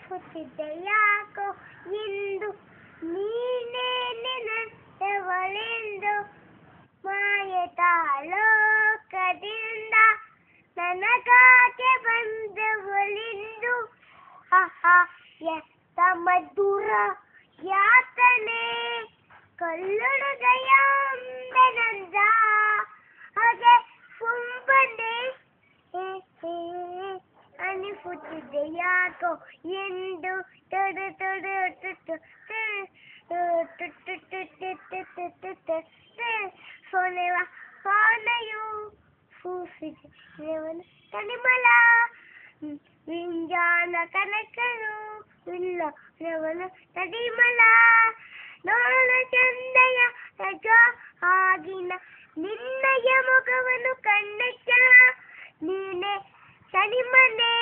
ಹುಟ್ಟಿದ್ದೆ ಯಾಕೋ ಎಂದು ನೀನೇ ನೆನಪವಳೆಂದು ಮಾಯದ ಲೋಕದಿಂದ ನನಗಾಗೆ ಬಂದವಳೆಂದು ಎತ್ತ ಮಧುರ ಯಾತನೆ ಕಲ್ಲುಡುಗಯ ನಂದ ಹಾಗೆ ಕುಂಬನೆ ಅನಿಸುತ್ತಿದ್ದೆ ಯಾಕೋ ಎಂದು ಸೊನೆವ ಸೊನೆಯು ಸೂಸಿದೆವನು ಕಣಿಮಲ ವಿಂಜಾನ ಕನಕನು ಇಲ್ಲ ರವನು ತಡಿಮಲ ನೋಡ ಚಂದಯ ರಜ ಆಗಿನ ನಿನ್ನಯ ಮುಖವನ್ನು ಕಣ್ಣಚ್ಚ ನೀನೆ ತಡಿಮನೆ